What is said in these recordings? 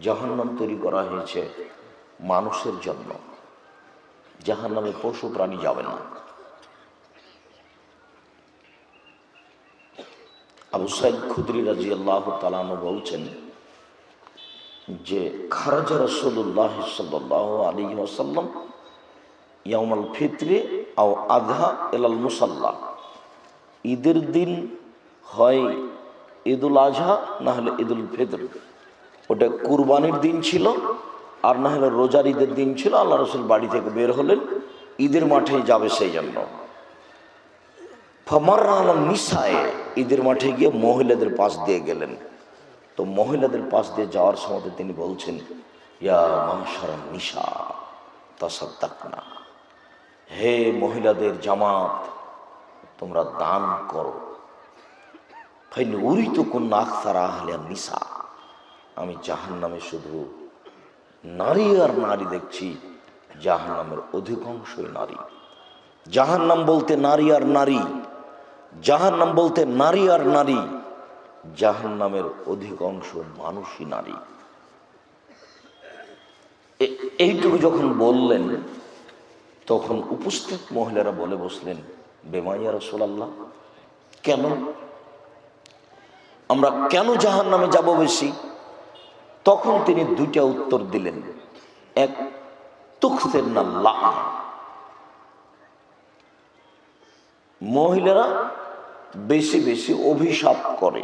জাহান্নাম তৈরি করা হয়েছে মানুষের জন্য, জাহান্নামে পশু প্রাণী যাবে না। আবু সাঈদ খুদরি রাদিয়াল্লাহু তাআলা আনহু বলছেন যে খারাজা রাসূলুল্লাহ সাল্লাল্লাহু আলাইহি ওয়াসাল্লাম ইয়াউমাল ফিতরি আও আযহা ইলাল মুসাল্লা, ঈদের দিন হয় ঈদুল আজহা না হলে ঈদুল ফিতর, ওটা কুরবানির দিন ছিল, আর না হলে রোজার ঈদের দিন ছিল। আল্লাহ রাসূল বাড়ি থেকে বের হলেন, ঈদের মাঠে যাবে সেই জন্য। ফামাররা আলা নিসায়ে, ঈদের মাঠে গিয়ে মহিলাদের পাশ দিয়ে গেলেন। তো মহিলাদের পাশ দিয়ে যাওয়ার সময় তিনি বলছেন, ইয়া মাশারান নিসা তাসাদ্দাকনা, হে মহিলাদের জামাত, তোমরা দান করো। ফাইন উরিতু কুন্না আকসারা আহলে নিসা, আমি জাহান্নামে শুধু নারী আর নারী দেখছি, জাহান্নামের অধিকাংশই নারী। জাহান্নাম বলতে নারী আর নারী, জাহান্নাম বলতে নারী আর নারী, জাহান্নামের অধিকাংশ মানুষই নারী। এইটুকু যখন বললেন তখন উপস্থিত মহিলারা বলে বসলেন, বেমা ইয়া রাসূলুল্লাহ, কেন আমরা কেন জাহান্নামে যাব বেশি? তখন তিনি দুইটা উত্তর দিলেন। এক, তুকসিরনা লাআন, মহিলারা বেশি বেশি অভিশাপ করে,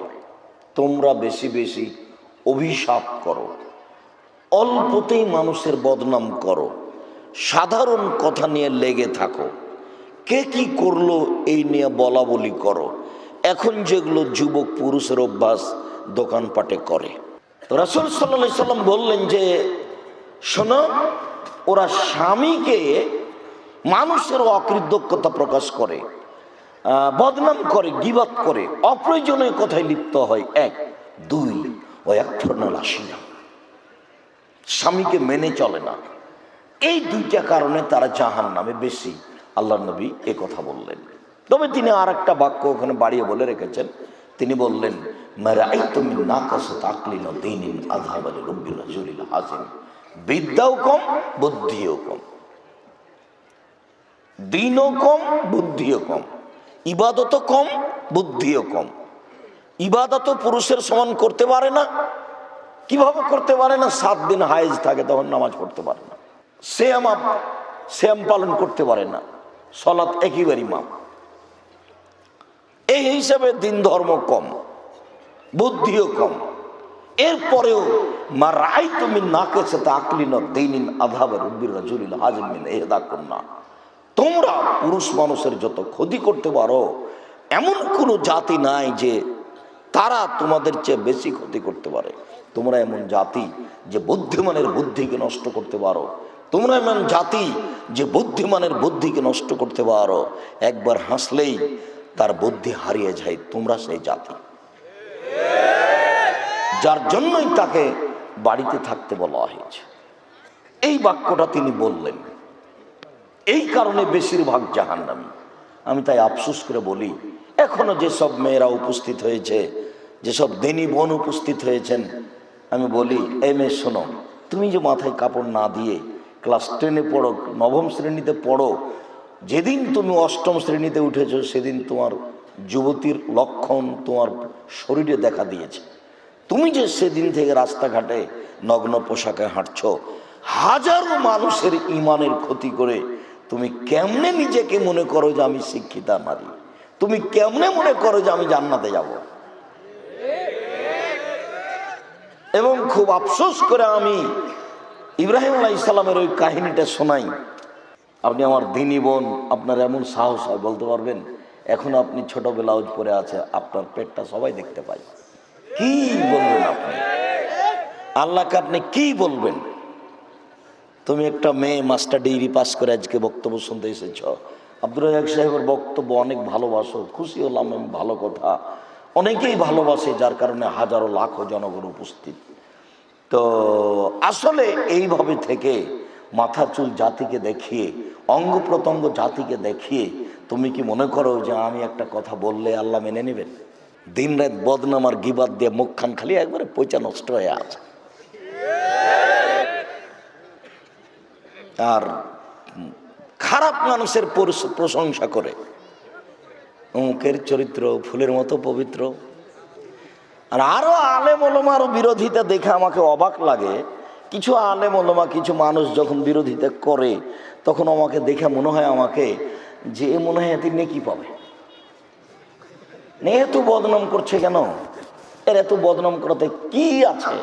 তোমরা বেশি বেশি অভিশাপ করো, অল্পতেই মানুষের বদনাম করো, সাধারণ কথা নিয়ে লেগে থাকো, কে কি করলো এই নিয়ে বলা বলি করো। এখন যেগুলো যুবক পুরুষের অভ্যাস দোকানপাটে করে। তো রাসূল সাল্লাল্লাহু আলাইহি সাল্লাম বললেন যে শোনো, ওরা স্বামীকে মানুষের অকৃতজ্ঞতা প্রকাশ করে, বদনাম করে, গীবত করে, অপ্রয়োজনীয় কথায় লিপ্ত হয়। এক, দুই, ও একফরনাল আসিনা, স্বামীকে মেনে চলে না। এই দুইটা কারণে তারা জাহান্নামে বেশি। আল্লাহর নবী এ কথা বললেন। তবে তিনি আর একটা বাক্য ওখানে বাড়িয়ে বলে রেখেছেন। তিনি বললেন, মারাআইতু মিন নাকাসাত আকলিন ওয়া দীনিন আযহাবা লিরুব্বির রাজুলিল হাযিম, বিদ্যাও কম বুদ্ধিও কম, দিনও কম বুদ্ধিও কম, ইবাদতও কম বুদ্ধিও কম। ইবাদতও পুরুষের সমান করতে পারে না। কিভাবে করতে পারে না? 7 দিন হায়েজ থাকে, তখন নামাজ পড়তে পারে না, শ্যাম পালন করতে পারে না, সালাত একেবারেই মাপ। এই হিসাবে দিন ধর্ম কম, বুদ্ধিও কম। এরপরেও মারাআইতু মিন নাকাসাত আকলিন ওয়া দীনিন আযহাবা লিরুব্বির রাজুলিল হাযিম মিন ইহদাকুন্না, তোমরা পুরুষ মানুষের যত ক্ষতি করতে পারো এমন কোনো জাতি নাই যে তারা তোমাদের চেয়ে বেশি ক্ষতি করতে পারে। তোমরা এমন জাতি যে বুদ্ধিমানের বুদ্ধিকে নষ্ট করতে পারো, তোমরা এমন জাতি যে বুদ্ধিমানের বুদ্ধিকে নষ্ট করতে পারো, একবার হাসলেই তার বুদ্ধি হারিয়ে যায়, তোমরা সেই জাতি। যার জন্যই তাকে বাড়িতে থাকতে বলা হয়েছে। এই বাক্যটা তিনি বললেন, এই কারণে বেশিরভাগ জাহান্নামী। আমি তাই আফসোস করে বলি, এখনো যেসব মেয়েরা উপস্থিত হয়েছে, যেসব দিনী বোন উপস্থিত হয়েছেন, আমি বলি, এই মেয়ে শোনো, তুমি যে মাথায় কাপড় না দিয়ে ক্লাস 10-এ পড়ো, 9ম শ্রেণীতে পড়ো, যেদিন তুমি 8ম শ্রেণীতে উঠেছো সেদিন তোমার যুবতীর লক্ষণ তোমার শরীরে দেখা দিয়েছে। তুমি যে সেদিন থেকে রাস্তাঘাটে নগ্ন পোশাকে হাঁটছো, হাজারো মানুষের ইমানের ক্ষতি করে, তুমি কেমনে নিজেকে মনে করো যে আমি শিক্ষিতা নারী? তুমি কেমনে মনে করো যে আমি জান্নাতে যাব? এবং খুব আফসোস করে আমি ইব্রাহিম আলাইহিস সালামের ওই কাহিনীটা শোনাই। আপনি আমার দিনী বোন, আপনার এমন সাহস হয় বলতে পারবেন, এখন আপনি ছোট ব্লাউজ পরে আছে, আপনার পেটটা সবাই দেখতে পায়। কি বলবেন আপনি? আল্লাহকে আপনি কি বলবেন? তুমি একটা মেয়ে মাস্টার ডিগ্রি পাস করে আজকে বক্তব্য শুনতে এসেছ। আব্দুর রাজ্জাক সাহেবের বক্তব্য অনেক ভালোবাসো, খুশি হলাম, ভালো কথা, অনেকেই ভালোবাসে, যার কারণে হাজারো লাখো জনগণ উপস্থিত। তো আসলে এইভাবে থেকে মাথা চুল জাতিকে দেখিয়ে, অঙ্গ প্রত্যঙ্গ জাতিকে দেখিয়ে তুমি কি মনে করো যে আমি একটা কথা বললে আল্লাহ মেনে নেবেন? দিন রাত বদনাম আর গিবাদ দিয়ে মুখখান খালি একবারে পয়সা নষ্ট হয়ে আছে। আর খারাপ মানুষের প্রশংসা করে, অমুকের চরিত্র ফুলের মতো পবিত্র। আর আরো আলেম ওলামার বিরোধিতা দেখে আমাকে অবাক লাগে। কিছু আলেম ওলামা, কিছু মানুষ যখন বিরোধিতা করে, তখন আমাকে দেখে মনে হয় আমাকে যে এ মনে হয় এতে নেকি পাবে, এত বদনাম করছে কেন, এর এত বদনাম করাতে কি আছে?